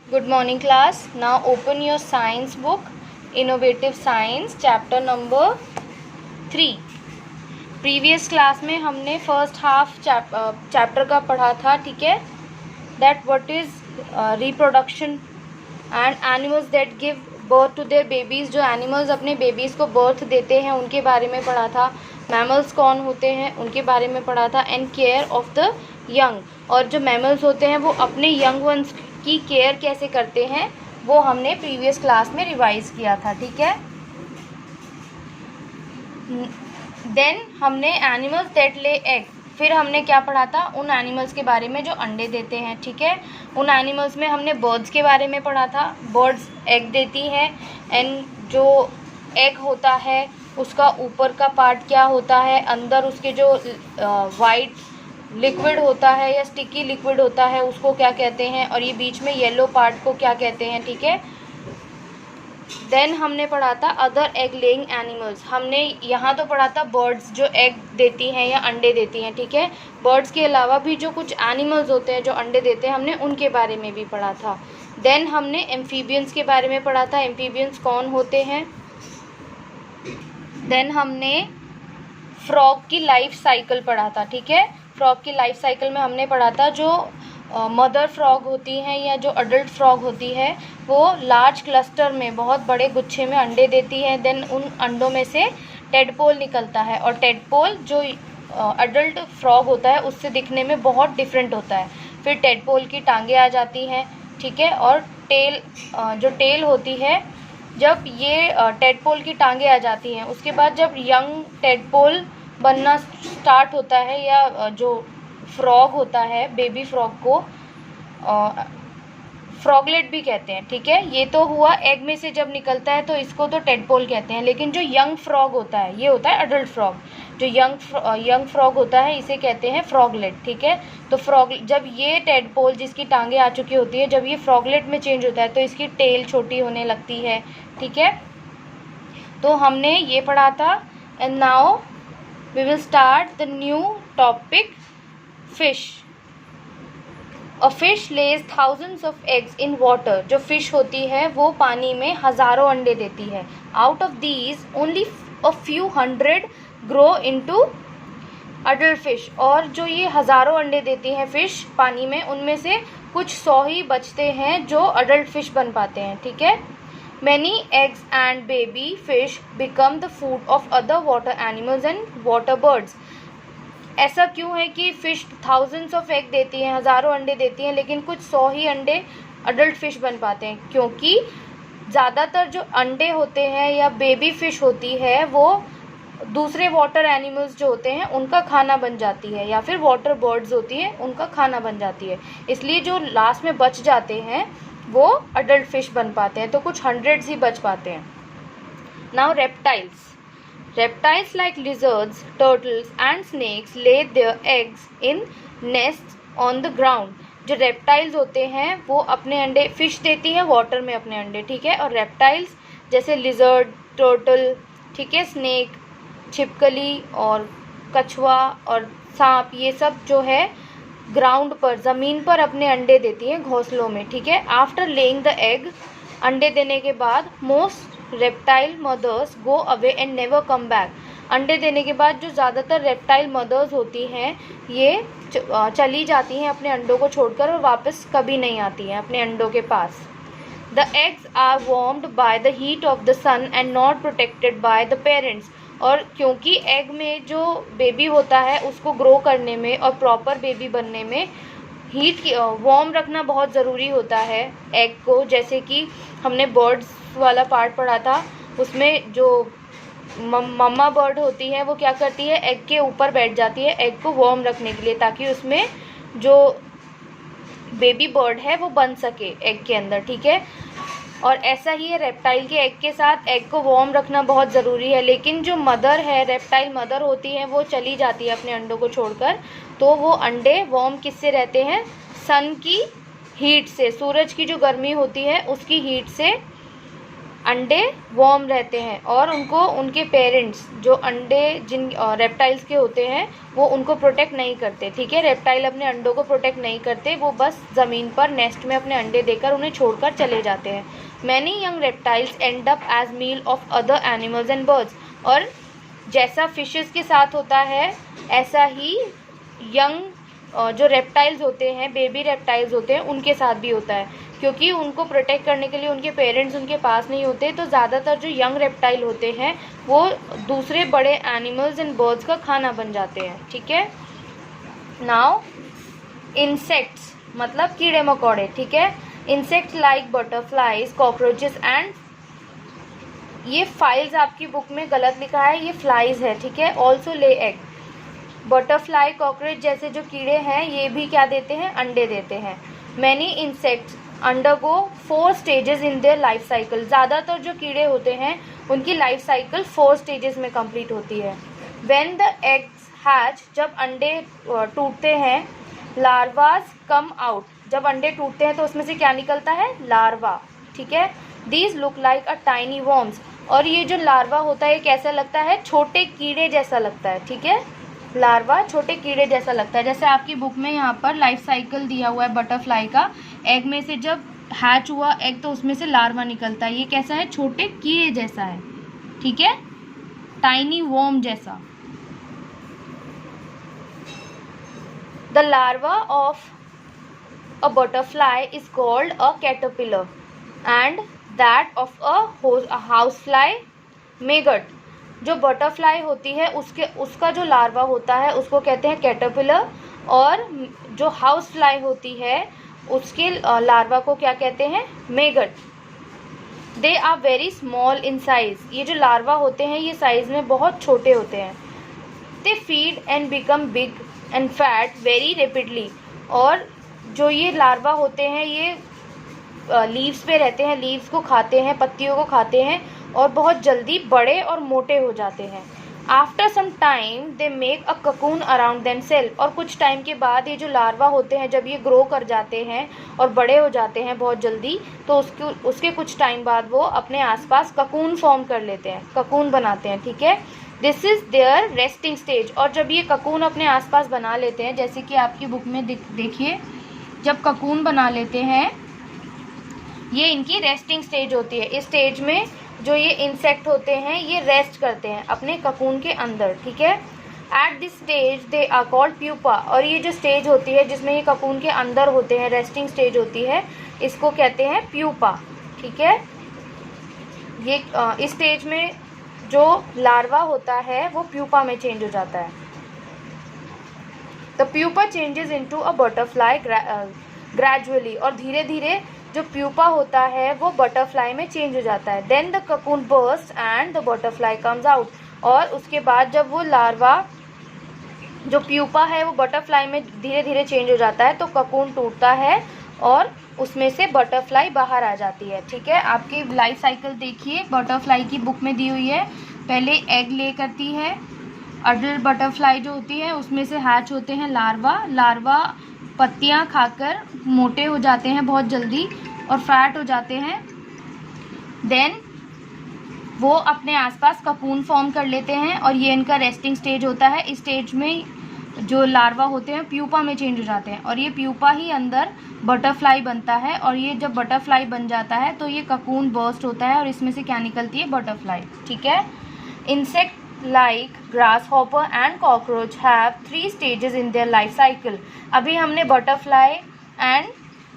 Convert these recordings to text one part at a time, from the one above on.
Good morning class. Now open your science book, Innovative Science, chapter number 3. Previous class में हमने first half chapter का पढ़ा था, ठीक है. That what is reproduction and animals that give birth to their babies. जो animals अपने babies को बर्थ देते हैं उनके बारे में पढ़ा था. मैमल्स कौन होते हैं उनके बारे में पढ़ा था. And care of the young, और जो मैमल्स होते हैं वो अपने यंग वंस की केयर कैसे करते हैं वो हमने प्रीवियस क्लास में रिवाइज किया था, ठीक है. देन हमने एनिमल्स दैट ले एग, फिर हमने क्या पढ़ा था उन एनिमल्स के बारे में जो अंडे देते हैं, ठीक है. उन एनिमल्स में हमने बर्ड्स के बारे में पढ़ा था. बर्ड्स एग देती है एंड जो एग होता है उसका ऊपर का पार्ट क्या होता है, अंदर उसके जो वाइट लिक्विड होता है या स्टिकी लिक्विड होता है उसको क्या कहते हैं, और ये बीच में येलो पार्ट को क्या कहते हैं, ठीक है. देन हमने पढ़ा था अदर एग लेइंग एनिमल्स. हमने यहाँ तो पढ़ा था बर्ड्स जो एग देती हैं या अंडे देती हैं, ठीक है. बर्ड्स के अलावा भी जो कुछ एनिमल्स होते हैं जो अंडे देते हैं हमने उनके बारे में भी पढ़ा था. देन हमने एम्फीबियंस के बारे में पढ़ा था. एम्फीबियंस कौन होते हैं. देन हमने फ्रॉग की लाइफ साइकिल पढ़ा था, ठीक है. फ्रॉग की लाइफ साइकिल में हमने पढ़ा था जो मदर फ्रॉग होती हैं या जो अडल्ट फ्रॉग होती है वो लार्ज क्लस्टर में बहुत बड़े गुच्छे में अंडे देती है. देन उन अंडों में से टेडपोल निकलता है, और टेडपोल जो अडल्ट फ्रॉग होता है उससे दिखने में बहुत डिफरेंट होता है. फिर टेडपोल की टांगें आ जाती हैं, ठीक है. और टेल, जो टेल होती है, जब ये टेडपोल की टांगें आ जाती हैं उसके बाद जब यंग टेडपोल बनना स्टार्ट होता है या जो फ्रॉग होता है बेबी फ्रॉग को फ्रॉगलेट भी कहते हैं, ठीक है. ये तो हुआ एग में से जब निकलता है तो इसको तो टेडपोल कहते हैं. लेकिन जो यंग फ्रॉग होता है ये होता है अडल्ट फ्रॉग. जो यंग फ्रॉग होता है इसे कहते हैं फ्रॉगलेट, ठीक है. तो फ्रॉग जब ये टेडपोल जिसकी टांगें आ चुकी होती है जब ये फ्रॉगलेट में चेंज होता है तो इसकी टेल छोटी होने लगती है, ठीक है. तो हमने ये पढ़ा था. And now we will start the new topic, fish. A fish lays thousands of eggs in water. जो fish होती है वो पानी में हज़ारों अंडे देती है. Out of these only a few hundred grow into adult fish. और जो ये हज़ारों अंडे देती है fish पानी में उनमें से कुछ 100 ही बचते हैं जो adult fish बन पाते हैं, ठीक है. Many eggs and baby fish become the food of other water animals and water birds. ऐसा क्यों है कि फ़िश thousands of egg देती हैं, हज़ारों अंडे देती हैं, लेकिन कुछ 100 ही अंडे अडल्ट फ़िश बन पाते हैं. क्योंकि ज़्यादातर जो अंडे होते हैं या बेबी फ़िश होती है वो दूसरे वाटर एनिमल्स जो होते हैं उनका खाना बन जाती है, या फिर वाटर बर्ड्स होती है उनका खाना बन जाती है. इसलिए जो लास्ट में बच जाते हैं वो अडल्ट फिश बन पाते हैं, तो कुछ हंड्रेड्स ही बच पाते हैं. Now reptiles like lizards, turtles and snacks lay their eggs in nest on the ground. जो रेप्टाइल्स होते हैं वो अपने अंडे, फिश देती है वाटर में अपने अंडे, ठीक है. और रेप्टाइल्स जैसे लिजर्ड, टर्टल, ठीक है, स्नेक, छिपकली और कछुआ और सांप, ये सब जो है ग्राउंड पर, ज़मीन पर अपने अंडे देती हैं घोंसलों में, ठीक है. आफ्टर लेइंग द एग, अंडे देने के बाद most reptile mothers go away and never come back. अंडे देने के बाद जो ज़्यादातर रेप्टाइल मदर्स होती हैं ये चली जाती हैं अपने अंडों को छोड़कर और वापस कभी नहीं आती हैं अपने अंडों के पास. The eggs are warmed by the heat of the sun and not protected by the parents. और क्योंकि एग में जो बेबी होता है उसको ग्रो करने में और प्रॉपर बेबी बनने में हीट वार्म रखना बहुत ज़रूरी होता है एग को. जैसे कि हमने बर्ड्स वाला पार्ट पढ़ा था उसमें जो मम्मा बर्ड होती है वो क्या करती है एग के ऊपर बैठ जाती है एग को वार्म रखने के लिए, ताकि उसमें जो बेबी बर्ड है वो बन सके एग के अंदर, ठीक है. और ऐसा ही है रेप्टाइल के एग के साथ, एग को वार्म रखना बहुत ज़रूरी है. लेकिन जो मदर है, रेप्टाइल मदर होती है, वो चली जाती है अपने अंडों को छोड़कर, तो वो अंडे वार्म किससे रहते हैं, सन की हीट से, सूरज की जो गर्मी होती है उसकी हीट से अंडे वार्म रहते हैं और उनको उनके पेरेंट्स जो अंडे जिन रेप्टाइल्स के होते हैं वो उनको प्रोटेक्ट नहीं करते, ठीक है। रेप्टाइल अपने अंडों को प्रोटेक्ट नहीं करते, वो बस ज़मीन पर नेस्ट में अपने अंडे देकर उन्हें छोड़कर चले जाते हैं। Many young reptiles end up as meal of other animals and birds. और जैसा फिशेस के साथ होता है ऐसा ही यंग जो रेप्टाइल्स होते हैं, बेबी रेप्टाइल्स होते हैं, उनके साथ भी होता है। क्योंकि उनको प्रोटेक्ट करने के लिए उनके पेरेंट्स उनके पास नहीं होते, तो ज़्यादातर जो यंग रेप्टाइल होते हैं वो दूसरे बड़े एनिमल्स एंड बर्ड्स का खाना बन जाते हैं, ठीक है। नाउ इंसेक्ट्स मतलब कीड़े मकोड़े, ठीक है। Insects like butterflies, cockroaches and, ये फाइल्स आपकी बुक में गलत लिखा है, ये फ्लाइज है, ठीक है। ऑल्सो ले एग। बटरफ्लाई, कॉकरोच जैसे जो कीड़े हैं ये भी क्या देते हैं, अंडे देते हैं। Many insects undergo 4 stages in their life cycle. ज़्यादातर जो कीड़े होते हैं उनकी लाइफ साइकिल 4 स्टेजेस में कंप्लीट होती है। व्हेन द एग्स हैच, जब अंडे टूटते हैं, लार्वाज कम आउट, जब अंडे टूटते हैं तो उसमें से क्या निकलता है, लार्वा, ठीक है। These look like a tiny worms, और ये जो लार्वा होता है कैसा लगता है, छोटे कीड़े जैसा लगता है, ठीक है। लार्वा छोटे कीड़े जैसा लगता है। जैसे आपकी बुक में यहाँ पर लाइफ साइकिल दिया हुआ है बटरफ्लाई का, एग में से जब हैच हुआ एग तो उसमें से लार्वा निकलता है, ये कैसा है, छोटे कीड़े जैसा है, ठीक है, टाइनी वर्म जैसा। The larva of a butterfly is called a caterpillar and that of a house fly maggot. जो बटरफ्लाई होती है उसका जो लार्वा होता है उसको कहते हैं कैटरपिलर, और जो हाउस फ्लाई होती है उसके लार्वा को क्या कहते हैं, maggot. They are very small in size, ये जो लार्वा होते हैं ये साइज में बहुत छोटे होते हैं। They feed and become big and fat very rapidly, और जो ये लार्वा होते हैं ये लीव्स पे रहते हैं, लीव्स को खाते हैं, पत्तियों को खाते हैं और बहुत जल्दी बड़े और मोटे हो जाते हैं। After some time they make a cocoon around themselves, और कुछ टाइम के बाद ये जो लार्वा होते हैं जब ये ग्रो कर जाते हैं और बड़े हो जाते हैं बहुत जल्दी, तो उसके कुछ टाइम बाद वो अपने आसपास ककून फॉर्म कर लेते हैं, ककून बनाते हैं, ठीक है। This is their resting stage, और जब ये ककून अपने आसपास बना लेते हैं, जैसे कि आपकी बुक में देखिए, जब ककून बना लेते हैं ये इनकी रेस्टिंग स्टेज होती है। इस स्टेज में जो ये इंसेक्ट होते हैं ये रेस्ट करते हैं अपने ककून के अंदर, ठीक है। At this stage they are called pupa, और ये जो स्टेज होती है जिसमें ये ककून के अंदर होते हैं, रेस्टिंग स्टेज होती है, इसको कहते हैं प्यूपा, ठीक है। ये इस स्टेज में जो लार्वा होता है वो प्यूपा में चेंज हो जाता है। The pupa changes into a butterfly gradually, और धीरे धीरे जो प्यूपा होता है वो बटरफ्लाई में चेंज हो जाता है। Then the cocoon burst and the butterfly comes out, और उसके बाद जब वो लार्वा जो प्यूपा है वो बटरफ्लाई में धीरे धीरे चेंज हो जाता है, तो ककून टूटता है और उसमें से बटरफ्लाई बाहर आ जाती है, ठीक है। आपकी लाइफ साइकिल देखिए बटरफ्लाई की बुक में दी हुई है। पहले एग ले करती है, अडल्ट बटरफ्लाई जो होती है उसमें से हैच होते हैं लार्वा, लार्वा पत्तियां खाकर मोटे हो जाते हैं बहुत जल्दी और फैट हो जाते हैं। देन वो अपने आसपास ककून फॉर्म कर लेते हैं और ये इनका रेस्टिंग स्टेज होता है। इस स्टेज में जो लार्वा होते हैं प्यूपा में चेंज हो जाते हैं और ये प्यूपा ही अंदर बटरफ्लाई बनता है, और ये जब बटरफ्लाई बन जाता है तो ये ककून बर्स्ट होता है और इसमें से क्या निकलती है, बटरफ्लाई, ठीक है। Insect like grasshopper and cockroach have 3 stages in their life cycle। अभी हमने बटरफ्लाई एंड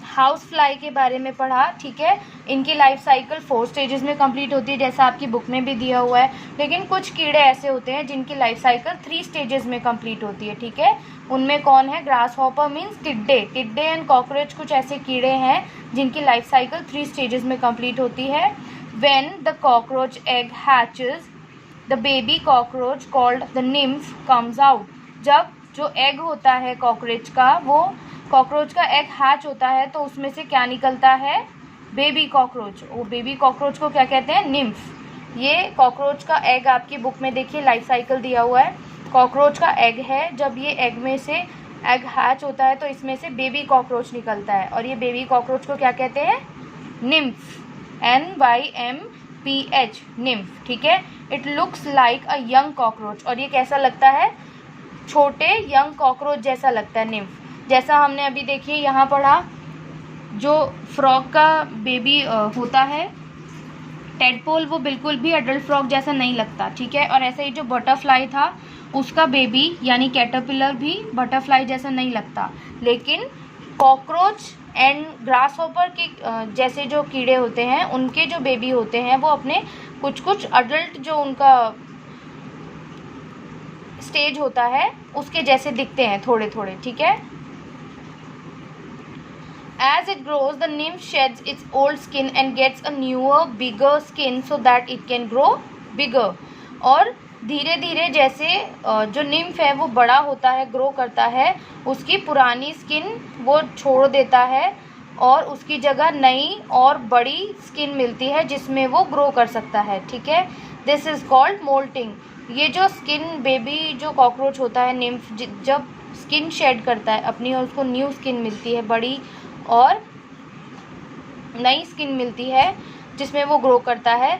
हाउस फ्लाई के बारे में पढ़ा, ठीक है। इनकी लाइफ साइकिल 4 स्टेजेस में कंप्लीट होती है जैसा आपकी बुक में भी दिया हुआ है, लेकिन कुछ कीड़े ऐसे होते हैं जिनकी लाइफ साइकिल 3 स्टेजेस में कंप्लीट होती है, ठीक है। उनमें कौन है, ग्रास हॉपर मीन्स टिड्डे, टिड्डे एंड कॉकरोच कुछ ऐसे कीड़े हैं जिनकी लाइफ साइकिल 3 स्टेजेस में कंप्लीट होती है। When the cockroach egg hatches the baby cockroach called the nymph comes out. जब जो एग होता है कॉकरोच का, वो कॉकरोच का एग हैच होता है तो उसमें से क्या निकलता है, बेबी कॉकरोच। वो बेबी कॉकरोच को क्या कहते हैं, निम्फ। ये कॉकरोच का एग आपकी बुक में देखिए लाइफ साइकिल दिया हुआ है। कॉकरोच का एग है, जब ये एग में से एग हैच होता है तो इसमें से बेबी कॉकरोच निकलता है और ये बेबी कॉकरोच को क्या कहते हैं, निम्फ, NYMPH। PH nymph, ठीक है। It looks like a young cockroach, और ये कैसा लगता है, छोटे यंग कॉकरोच जैसा लगता है nymph। जैसा हमने अभी देखिए यहाँ पढ़ा, जो फ्रॉग का बेबी होता है टेडपोल, वो बिल्कुल भी एडल्ट फ्रॉग जैसा नहीं लगता, ठीक है। और ऐसे ही जो बटरफ्लाई था उसका बेबी यानी कैटरपिलर भी बटरफ्लाई जैसा नहीं लगता। लेकिन कॉकरोच एंड ग्रासहॉपर के जैसे जो कीड़े होते हैं उनके जो बेबी होते हैं वो अपने कुछ कुछ अडल्ट जो उनका स्टेज होता है उसके जैसे दिखते हैं थोड़े थोड़े, ठीक है। As it grows, the nymph sheds its old skin and gets a newer, bigger skin so that it can grow bigger. और धीरे धीरे जैसे जो निम्फ है वो बड़ा होता है, ग्रो करता है, उसकी पुरानी स्किन वो छोड़ देता है और उसकी जगह नई और बड़ी स्किन मिलती है जिसमें वो ग्रो कर सकता है, ठीक है। This is called moulting. ये जो स्किन बेबी जो कॉकरोच होता है निम्फ, जब स्किन शेड करता है अपनी और उसको न्यू स्किन मिलती है, बड़ी और नई स्किन मिलती है जिसमें वो ग्रो करता है,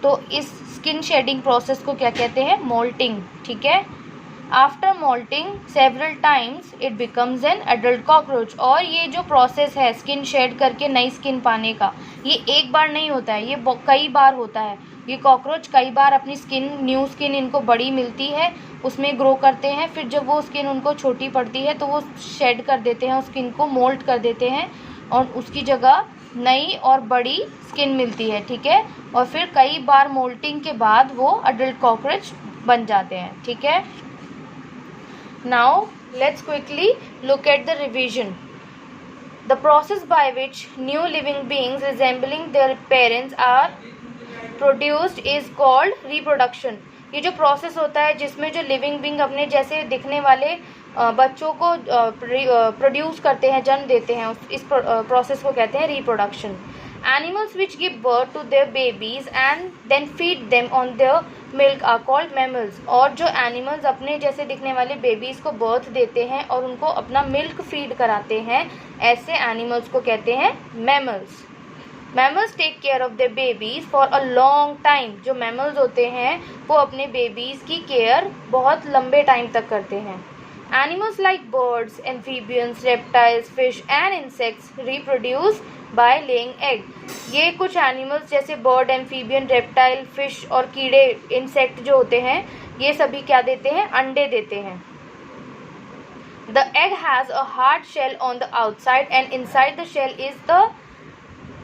तो इस स्किन शेडिंग प्रोसेस को क्या कहते हैं, मोल्टिंग, ठीक है। After moulting several times it becomes an adult cockroach. और ये जो प्रोसेस है स्किन शेड करके नई स्किन पाने का, ये एक बार नहीं होता है, ये कई बार होता है। ये कॉकरोच कई बार अपनी स्किन, न्यू स्किन इनको बड़ी मिलती है, उसमें ग्रो करते हैं, फिर जब वो स्किन उनको छोटी पड़ती है तो वो शेड कर देते हैं, उस स्किन को मोल्ट कर देते हैं और उसकी जगह नई और बड़ी स्किन मिलती है, ठीक है। और फिर कई बार मोल्टिंग के बाद वो अडल्ट कॉकरोच बन जाते हैं, ठीक है। Now let's quickly look at the revision. The process by which new living beings resembling their parents are produced is called reproduction. ये जो प्रोसेस होता है जिसमें जो लिविंग बीइंग अपने जैसे दिखने वाले बच्चों को प्रोड्यूस करते हैं, जन्म देते हैं, इस प्रोसेस को कहते हैं reproduction. Animals which give birth to their babies and then feed them on their milk are called mammals. और जो एनिमल्स अपने जैसे दिखने वाले बेबीज को बर्थ देते हैं और उनको अपना मिल्क फीड कराते हैं, ऐसे एनिमल्स को कहते हैं mammals. Mammals take care of their babies for a long time. जो मैमल्स होते हैं वो अपने बेबीज की केयर बहुत लंबे टाइम तक करते हैं। Animals like birds, amphibians, reptiles, fish and insects reproduce by laying egg. ये कुछ एनिमल्स जैसे बर्ड, एम्फीबियन, रेप्टाइल, फिश और कीड़े, इंसेक्ट जो होते हैं, ये सभी क्या देते हैं, अंडे देते हैं। The egg has a hard shell on the outside and inside the shell is the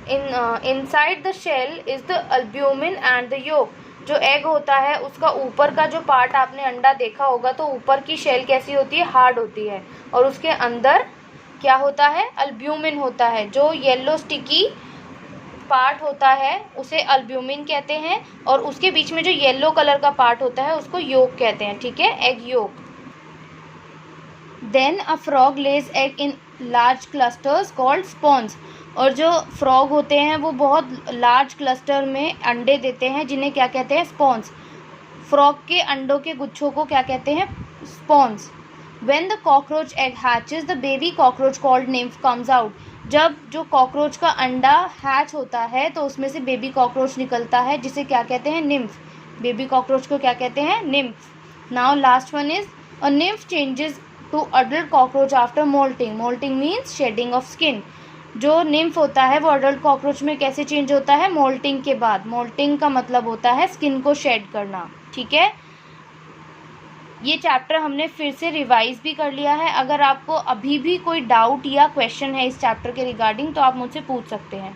inside the shell is the albumin and the yolk। जो एग होता है उसका ऊपर का जो पार्ट आपने अंडा देखा होगा तो ऊपर की शेल कैसी होती है, हार्ड होती है, और उसके अंदर क्या होता है, अल्ब्यूमिन होता है। जो येलो स्टिकी पार्ट होता है उसे अल्ब्यूमिन कहते हैं, और उसके बीच में जो येलो कलर का पार्ट होता है उसको योक कहते हैं, ठीक है, egg yolk. Then a frog lays egg in large clusters called spawns. और जो फ्रॉग होते हैं वो बहुत लार्ज क्लस्टर में अंडे देते हैं जिन्हें क्या कहते हैं, स्पॉन्स। फ्रॉग के अंडों के गुच्छों को क्या कहते हैं, spawns. When the cockroach egg hatches the baby cockroach called nymph comes out. जब जो कॉकरोच का अंडा हैच होता है तो उसमें से बेबी कॉकरोच निकलता है जिसे क्या कहते हैं, निम्फ। बेबी कॉकरोच को क्या कहते हैं, nymph. Now last one is a nymph changes to adult cockroach after moulting. Moulting means shedding of skin. जो निम्फ होता है वो अडल्ट कॉकरोच में कैसे चेंज होता है, मोल्टिंग के बाद। मोल्टिंग का मतलब होता है स्किन को शेड करना, ठीक है। ये चैप्टर हमने फिर से रिवाइज भी कर लिया है। अगर आपको अभी भी कोई डाउट या क्वेश्चन है इस चैप्टर के रिगार्डिंग तो आप मुझसे पूछ सकते हैं।